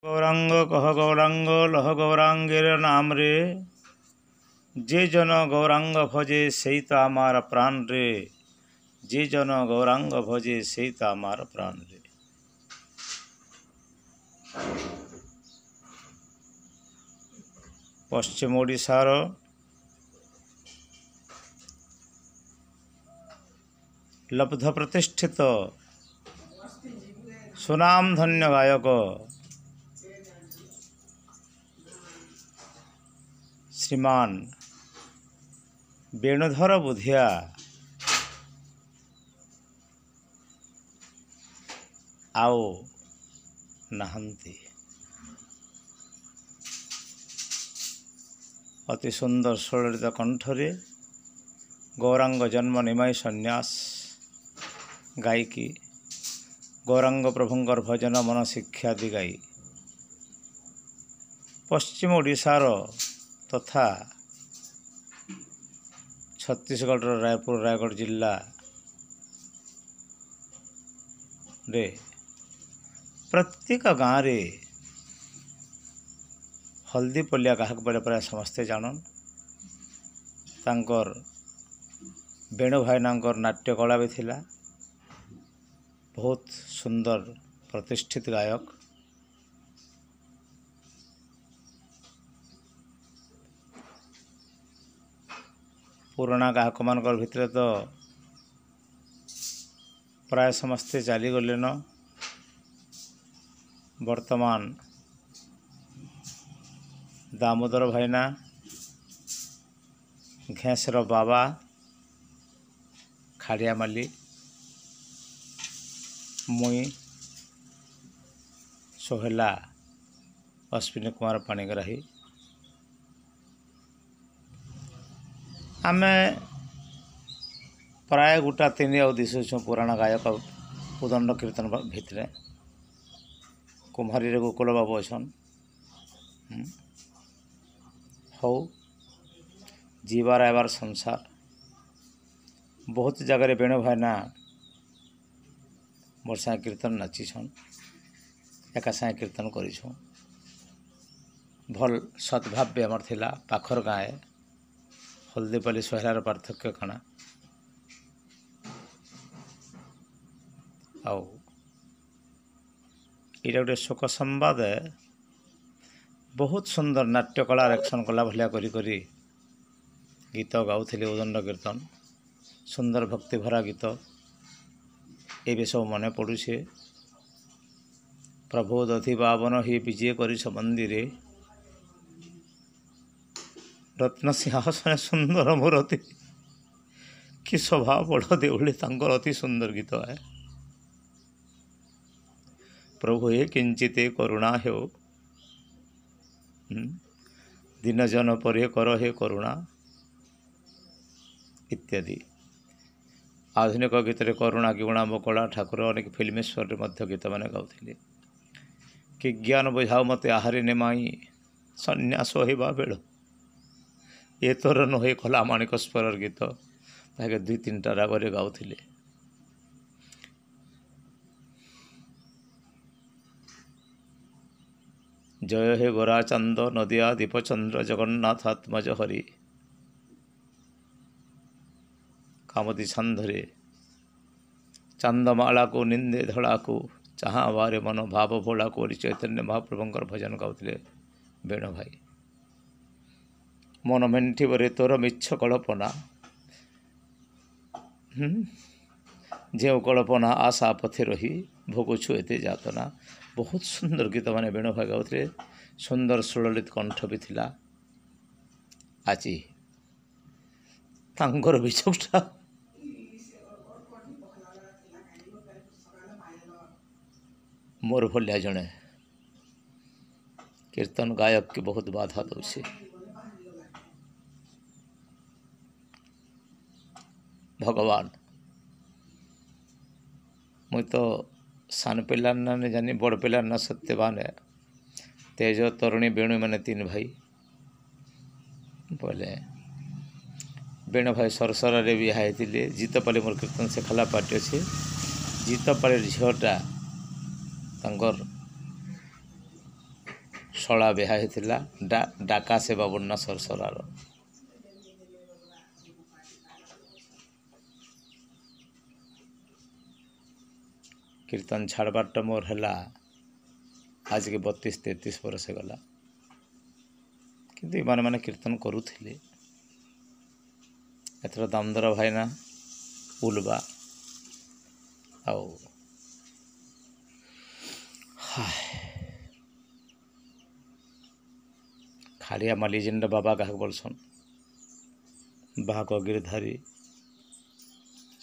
गौरांग कह गौरांग लह गौरांगेर नाम रे जे जन गौरांग भजे सेई तो आमार प्राण रे जे जन गौरांग भजे सेई तो आमार प्राण रे। पश्चिम ओडिशार लब्ध प्रतिष्ठित सुनामधन्य गायक श्रीमान वेणुधर बुधिया आओ नहांती। अति सुंदर सुललित कंठरे गौरांग जन्म निमाय सन्यास गायकी गौरांग प्रभुंकर भजन मन शिक्षा दी गाई पश्चिम ओडिशार तथा छत्तीसगढ़ रायपुर रायगढ़ जिला रे प्रत्येक गाँव रे हल्दी पलिया गाहक बेले प्राय समस्ते जानन। तांकर वेणु भाईनांकर नाट्य कला भी थिला। बहुत सुंदर प्रतिष्ठित गायक। पुराना गायक मानकर भितर तो प्राय समस्ते चली गले न। वर्तमान दामोदर भाईना घेसर बाबा खाड़िया माली मुई सोहेला अश्विनी कुमार पाणिग्राही आमे प्राय गोटा तीन आउ दिशु पुराना गायक उदंड कीर्तन भितर कुम्हारी रे गोकुल बाबू अछन हौ जीवार आबार संसार बहुत जगह वेणु भाईना मोर साए कीर्तन नाचिछन एका साए कीर्तन करिछुं। भल सद्भाव्य आमर थिला पाखर गाए हल्दीपल्ली सोहेलार पार्थक्य काना आउ इटा गोटे शोक संवाद बहुत सुंदर नाट्य कला एक्शन कला भलिया करी करी गीत गाउथिले उदंड कीर्तन सुंदर भक्ति भरा गीत ए सब मने पड़ुछे। प्रभु दधि बावन ही विजय करी मंदिरे रत्न सिंहासन सुंदर मूर्ति कि स्वभाव बड़ देउले तांकर अति सुंदर गीत है। प्रभु हे किंचिते करुणा हो दिन जन परे कर हे करुणा इत्यादि आधुनिक गीत रे करुणा किगुणा बकड़ा ठाकुर अनेक फिल्मेश्वर मध्य गीत मैंने गाउथिले कि ज्ञान बुझाओ मते आहारी नेमाई सन्यास होइबा बेल ए तोर नहे खला माणिक स्वर गीत ताके दुई तीनटा रागरे गाउथिले। जय हे गोराचंद नदिया दीपचंद्र जगन्नाथ आत्मज हरि कामती छंदरे चंदमाला को निंदे धड़ा को जहाँ बारे मन भाव भोला को चैतन्य महाप्रभुंकर भजन गाउथिले वेणु भाई। मन मेन्ठी बरे तोर मिछ कल्पना जो कल्पना आशा पथे रही भोगुछु एते जातना बहुत सुंदर गीत माने वेणु भाई गाउथिले। सुंदर सुललित कंठ भी थिला। आज तांकर विचक्षणा मोर भलिया जड़े कीर्तन गायक की बहुत बाधा दौचे। भगवान मुई तो सान पिला ने जानी बड़ पिला ना सत्यवान है तेज तरुणी वेणु मैंने तीन भाई बोले वेणु भाई सरसर रे भी हाईले जीतपाली मोर कीर्तन से खला पार्टी अच्छे जीतपाली झीटा ଶଳା ବିହା ହେଇଥିଲା ଡାକା ସେ ବାବୁନା ସରସରାର। କୀର୍ତ୍ତନ ଛାଡ଼ବାରଟା ମୋର ହେଲା ଆଜିକେ 32-33 ବର୍ଷ ଗଲା, କିନ୍ତୁ ଏମାନେ କୀର୍ତ୍ତନ କରୁଥିଲେ। ଏଥର ଦାମୋଦର ଭାଇନା ଉଲବା ଆଉ ଖାଡ଼ିଆ ମାଲି ଯେନ୍ଟା ବାବା କାହାକୁ ବୋଲସନ୍, ବାହାକ ଗିରିଧାରୀ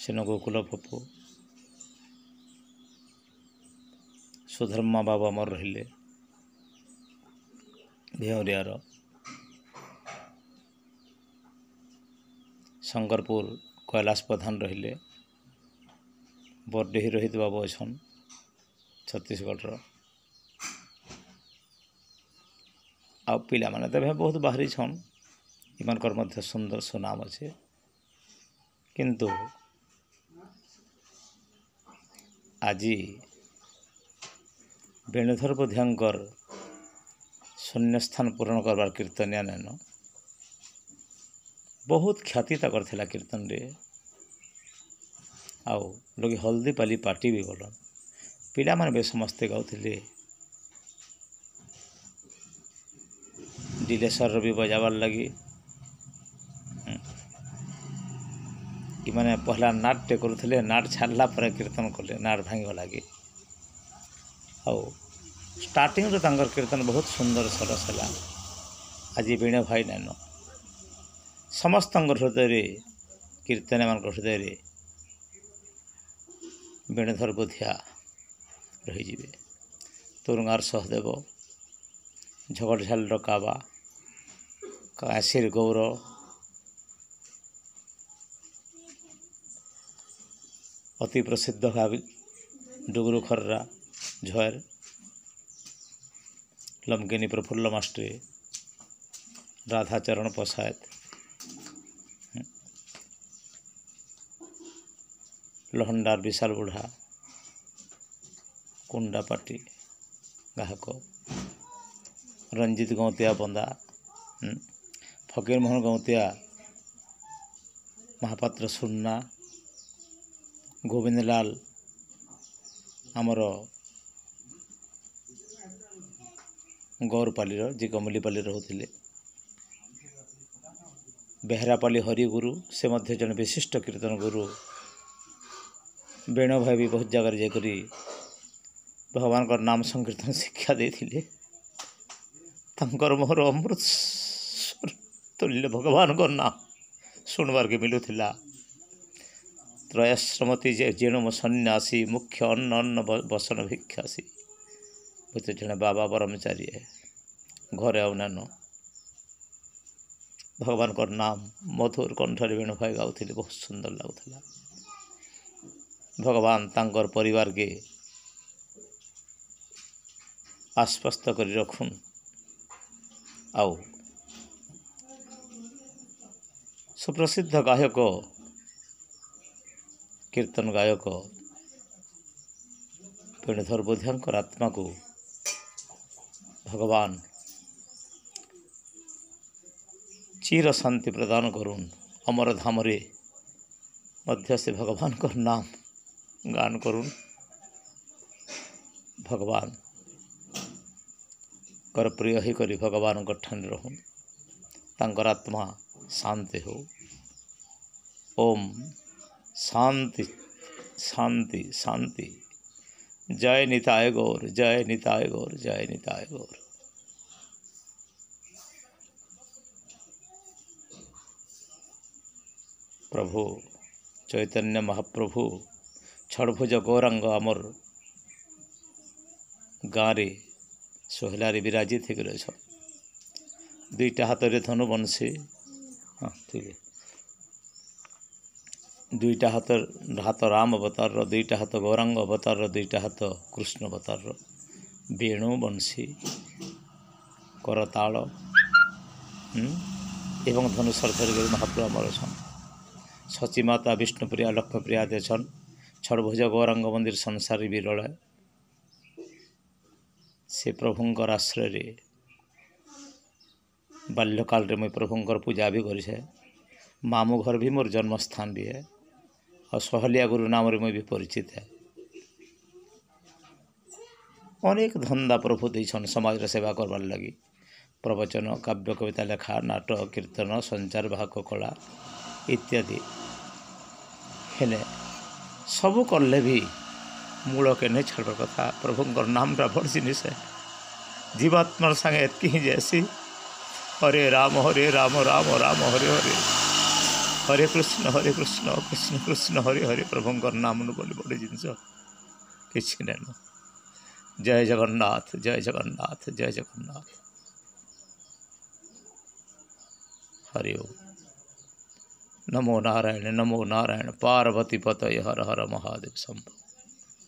ସେନ ଗୋକୁଲ ପପୁ ସୁଧର୍ମା ବାବା ଆମର ରହିଲେ ଭେଉରିଆର, ଶଙ୍କରପୁର କୈଳାସ ପ୍ରଧାନ ରହିଲେ, ବରଡେହି ରୋହିତ ବାବୁ ଅଛନ୍ ଛତିଶଗଡ଼ର, ଆଉ ପିଲାମାନେ ତ ଏବେ ବହୁତ ବାହାରିଛନ୍, ଏମାନଙ୍କର ମଧ୍ୟ ସୁନ୍ଦର ସୁନାମ ଅଛି। କିନ୍ତୁ ଆଜି ବେଣୁଧର ବୋଧିଆଙ୍କର ଶୂନ୍ୟସ୍ଥାନ ପୂରଣ କରବାର କୀର୍ତ୍ତନିଆ ନେନ ବହୁତ ଖ୍ୟାତି ତାଙ୍କର ଥିଲା କୀର୍ତ୍ତନରେ। ଆଉ ଲୋକେ ହଳଦୀପାଲି ପାର୍ଟି ବି ଗଲନ୍, ପିଲାମାନେ ବି ସମସ୍ତେ ଗାଉଥିଲେ। ଡିଲେଶ୍ୱରର ବି ବଜାବାର ଲାଗି ଏମାନେ ପହଲା ନାଟଟେ କରୁଥିଲେ, ନାଟ ଛାଡ଼ିଲା ପରେ କୀର୍ତ୍ତନ କଲେ, ନାଟ ଭାଙ୍ଗିବା ଲାଗି। ଆଉ ଷ୍ଟାର୍ଟିଂରୁ ତାଙ୍କର କୀର୍ତ୍ତନ ବହୁତ ସୁନ୍ଦର ସରସ ହେଲା। ଆଜି ବୀଣ ଭାଇ ନାଇନ, ସମସ୍ତଙ୍କର ହୃଦୟରେ କୀର୍ତ୍ତନମାନଙ୍କ ହୃଦୟରେ ବେଣୁଧର ବୋଧିଆ ରହିଯିବେ। ତୁରୁଙ୍ଗାର ସହଦେବ, ଝଗଡ଼ଝାଲର କାବା, କାଶୀର ଗୌର, ଅତି ପ୍ରସିଦ୍ଧ ଭାବେ ଡୁଗୁରୁ ଖର୍ରା ଝର, ଲମକିନୀ ପ୍ରଫୁଲ୍ଲ ମାଷ୍ଟ୍ରେ, ରାଧାଚରଣ ପଶାୟତ, ଲହଣ୍ଡାର ବିଶାଲ ବୁଢ଼ା, କୁଣ୍ଡା ପାଟି ଗାହକ, ରଞ୍ଜିତ ଗୌତିଆ ବନ୍ଦା, ଫକୀର ମୋହନ ଗୌତିଆ ମହାପାତ୍ର ସୁନା, ଗୋବିନ୍ଦଲାଲ ଆମର ଗୌରପାଲିର ଯେ କମଲିପାଲି ରହୁଥିଲେ, ବେହେରାପାଲି ହରିଗୁରୁ ସେ ମଧ୍ୟ ଜଣେ ବିଶିଷ୍ଟ କୀର୍ତ୍ତନ ଗୁରୁ। ବେଣ ଭାଇ ବି ବହୁତ ଜାଗାରେ ଯାଇକରି ଭଗବାନଙ୍କର ନାମ ସଂକୀର୍ତ୍ତନ ଶିକ୍ଷା ଦେଇଥିଲେ। ତାଙ୍କର ମୋହର ଅମୃତ ତୁଲ୍ୟ ଭଗବାନଙ୍କର ନାମ ଶୁଣିବାର୍କେ ମିଳୁଥିଲା। ତ୍ରୟାଶ୍ରମତି ଯେ ଯେଣୁ ମୋ ସନ୍ନ୍ୟାସୀ ମୁଖ୍ୟ ଅନ୍ନ ବସନ ଭିକ୍ଷାସୀ, ବୁଝେ ଜଣେ ବାବା ବ୍ରହ୍ମଚାରୀ ଘରେ ଆଉ ନାନ ଭଗବାନଙ୍କର ନାମ ମଧୁର କଣ୍ଠରେ ବେଣୁ ଭାଇ ଗାଉଥିଲେ, ବହୁତ ସୁନ୍ଦର ଲାଗୁଥିଲା। ଭଗବାନ ତାଙ୍କର ପରିବାରକେ ଆଶ୍ୱସ୍ତ କରି ରଖୁନ୍। ଆଉ ସୁପ୍ରସିଦ୍ଧ ଗାୟକ କୀର୍ତ୍ତନ ଗାୟକ ବେଣୁଧର ବୋଧିଆଙ୍କର ଆତ୍ମାକୁ ଭଗବାନ ଚିର ଶାନ୍ତି ପ୍ରଦାନ କରୁନ୍। ଅମର ଧାମରେ ମଧ୍ୟ ସେ ଭଗବାନଙ୍କର ନାମ ଗାନ କରୁନ୍। ଭଗବାନଙ୍କର ପ୍ରିୟ ହେଇକରି ଭଗବାନଙ୍କ ଠାନେ ରହୁନ୍, ତାଙ୍କର ଆତ୍ମା ଶାନ୍ତି ହଉ। ଓମ୍ ଶାନ୍ତି ଶାନ୍ତି ଶାନ୍ତି। ଜୟ ନିତାୟ ଗୌର, ଜୟ ନିତାୟ ଗୌର, ଜୟ ନିତାୟ ଗୌର। ପ୍ରଭୁ ଚୈତନ୍ୟ ମହାପ୍ରଭୁ ଷଡ଼ଭୁଜ ଗୌରାଙ୍ଗ ଆମର ଗାଁରେ ସୋହେଲାରେ ବିରାଜିତ ହେଇକରି ଅଛନ୍। ଦୁଇଟା ହାତରେ ଧନୁ ବଂଶୀ, ହଁ ଠିକ୍, ଦୁଇଟା ହାତ ରାମ ଅବତାରର, ଦୁଇଟା ହାତ ଗୌରାଙ୍ଗ ଅବତାରର, ଦୁଇଟା ହାତ କୃଷ୍ଣ ଅବତାରର, ବେଣୁ ବଂଶୀ କରତାଳ ଏବଂ ଧନୁଶର ଧରିକରି ମହାପ୍ରଭୁ ଆମର ଅଛନ୍। ସଚୀମାତା ବିଷ୍ଣୁପ୍ରିୟା ଲକ୍ଷ୍ମୀପ୍ରିୟା ଅଛନ୍। ଷଡ଼ଭୁଜ ଗୌରାଙ୍ଗ ମନ୍ଦିର ସଂସାରୀ ବିରଳ। ସେ ପ୍ରଭୁଙ୍କର ଆଶ୍ରୟରେ बाल्यकाल रे मुई प्रभुंकर पूजा भी करेछे मामू घर भी मोर जन्मस्थान भी है और सहलिया गुरु नाम रे मुई भी परिचित है। अनेक धंदा प्रभु देछन समाज रे सेवा करबार लगी प्रवचन काव्य कविता लेखा नाटक कीर्तन संचार भाग कला इत्यादि हेले सबू कले भी मूल के नहीं छाड़ कथा प्रभुंकर नामटा बड़ जिनिस है जीवात्मार संगे एतकी ही जैसी हरे राम राम राम हरे हरे हरे कृष्ण कृष्ण कृष्ण हरे हरे प्रभुंकर नाम बोली बड़े जिनस किसी नहीं। जय जगन्नाथ जय जगन्नाथ जय जगन्नाथ। हरि ओम। नमो नारायण पार्वती पतये हर हर महादेव शंभो।